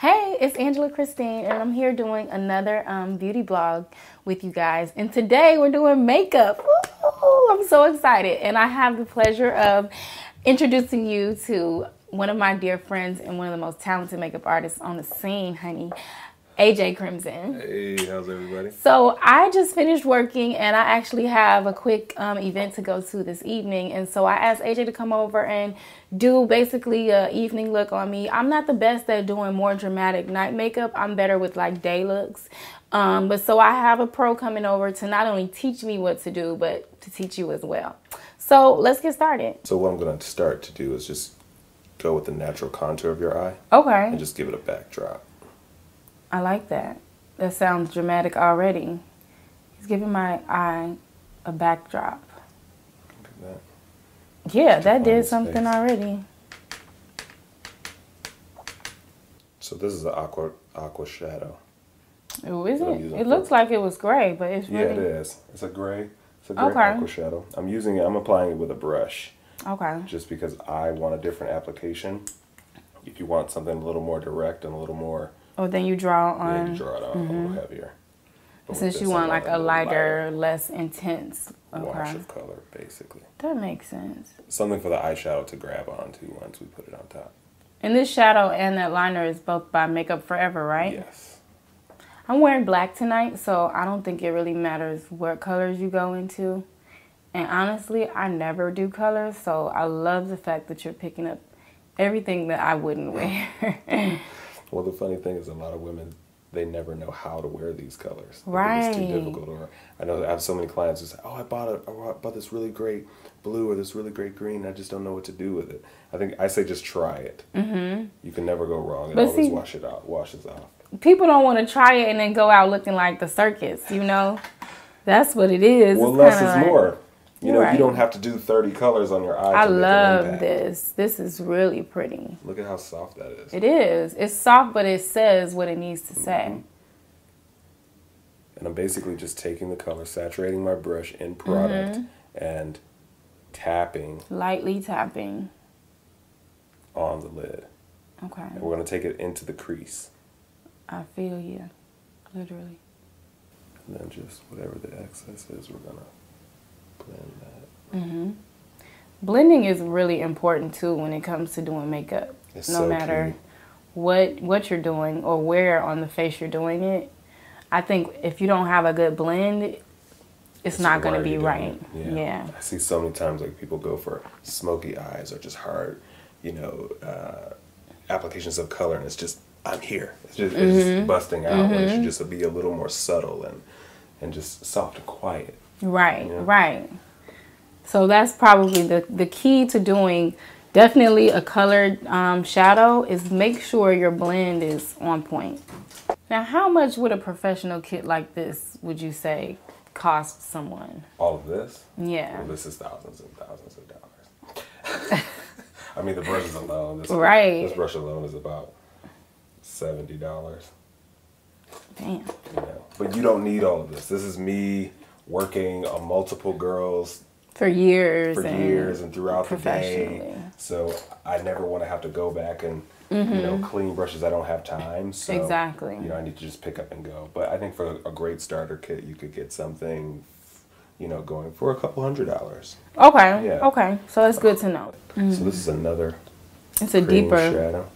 Hey, it's Angela Christine, and I'm here doing another beauty blog with you guys. And today we're doing makeup. Woo! I'm so excited, and I have the pleasure of introducing you to one of my dear friends and one of the most talented makeup artists on the scene, honey. AJ Crimson. Hey, how's everybody? So I just finished working and I actually have a quick event to go to this evening. And so I asked AJ to come over and do basically an evening look on me. I'm not the best at doing more dramatic night makeup. I'm better with like day looks. But so I have a pro coming over to not only teach me what to do, but to teach you as well. So let's get started. So what I'm going to start to do is just go with the natural contour of your eye. Okay. And just give it a backdrop. I like that. That sounds dramatic already. He's giving my eye a backdrop. Look at that. Yeah, that did something already. So this is an aqua shadow. Oh, is it? It looks like it was gray, but it's really... Yeah, it is. It's a gray aqua shadow. I'm applying it with a brush. Okay. Just because I want a different application. If you want something a little more direct and a little more... Oh, then you draw on... Yeah, you draw it on a little heavier. But since you want like a lighter, less intense wash of color, basically. That makes sense. Something for the eyeshadow to grab onto once we put it on top. And this shadow and that liner is both by Makeup Forever, right? Yes. I'm wearing black tonight, so I don't think it really matters what colors you go into. And honestly, I never do colors, so I love the fact that you're picking up everything that I wouldn't wear. Well, the funny thing is a lot of women, they never know how to wear these colors. Right. It's too difficult. Or I know I have so many clients who say, oh, I bought this really great blue or this really great green. I just don't know what to do with it. I say just try it. Mm-hmm. You can never go wrong. It always washes off. People don't want to try it and then go out looking like the circus, you know? That's what it is. Well, less is more. You know, you don't have to do 30 colors on your eye. I love this. This is really pretty. Look at how soft that is. It is. It's soft, but it says what it needs to say. And I'm basically just taking the color, saturating my brush in product, and tapping. Lightly tapping. On the lid. Okay. And we're going to take it into the crease. I feel you. Literally. And then just whatever the excess is, we're going to blend that. Blending is really important too when it comes to doing makeup. It's no matter what you're doing or where on the face you're doing it. I think if you don't have a good blend, it's not going to be right. Yeah. I see so many times like people go for smoky eyes or just hard, applications of color, and it's just I'm here. It's just busting out. When it should just be a little more subtle and just soft and quiet. Right, right. So that's probably the key to doing definitely a colored shadow is make sure your blend is on point. Now, how much would a professional kit like this, would you say, cost someone? All of this? Yeah. Well, this is thousands and thousands of dollars. I mean, the brushes alone. This brush alone is about $70. Damn. But you don't need all of this. This is me working on multiple girls for years and throughout the day. So I never want to have to go back and clean brushes. I don't have time. So exactly. I need to just pick up and go. But I think for a great starter kit, you could get something, going for a couple $100. Okay. Yeah. Okay. So it's good to know. So this is another. It's a deeper shadow.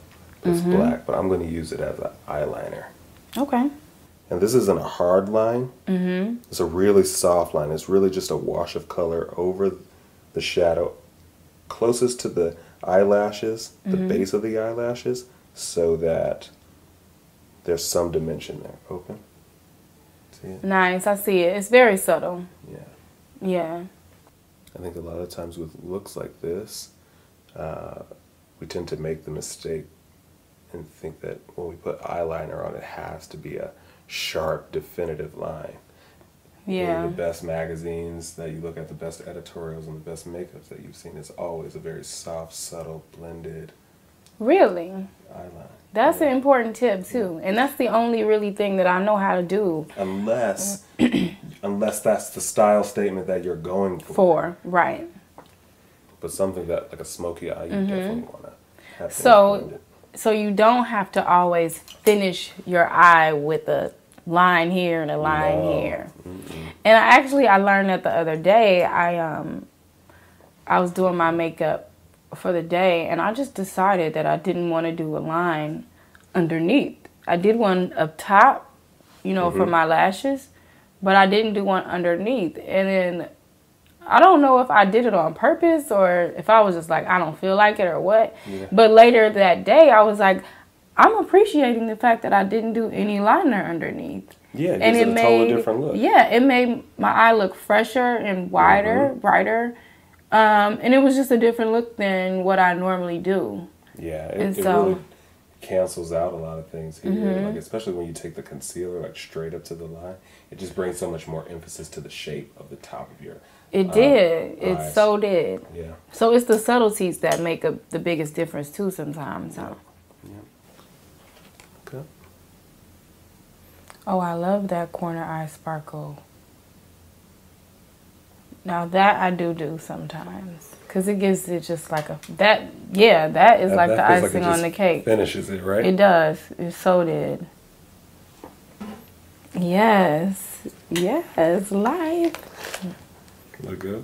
It's black, but I'm going to use it as an eyeliner. Okay. And this isn't a hard line. It's a really soft line. It's really just a wash of color over the shadow closest to the eyelashes, the base of the eyelashes, so that there's some dimension there. Open. See it? Nice. I see it. It's very subtle. Yeah. Yeah. I think a lot of times with looks like this, we tend to make the mistake and think that when we put eyeliner on, it has to be a sharp, definitive line. Yeah. The best magazines that you look at, the best editorials and the best makeups that you've seen, it's always a very soft, subtle, blended. Really? Eyeliner. That's an important tip too, and that's the only really thing that I know how to do. Unless that's the style statement that you're going for. Right. But something that like a smoky eye, you definitely want to have. So So you don't have to always finish your eye with a line here and a line here. And I learned that the other day. I was doing my makeup for the day, and I just decided that I didn't want to do a line underneath. I did one up top, for my lashes, but I didn't do one underneath. And then I don't know if I did it on purpose or if I was just like, I don't feel like it or what. Yeah. But later that day, I was like, I'm appreciating the fact that I didn't do any liner underneath. Yeah, it gives it a totally different look. Yeah, it made my eye look fresher and wider, brighter. And it was just a different look than what I normally do. Yeah, it really cancels out a lot of things here. Like, especially when you take the concealer like straight up to the line, it just brings so much more emphasis to the shape of the top of your It did. It so did. Yeah. So it's the subtleties that make the biggest difference too sometimes. Huh? Yeah. Okay. Oh, I love that corner eye sparkle. Now that I do sometimes, because it gives it just like that is like the icing on the cake. Finishes it, right? It does. It so did. Yes, life. Look good.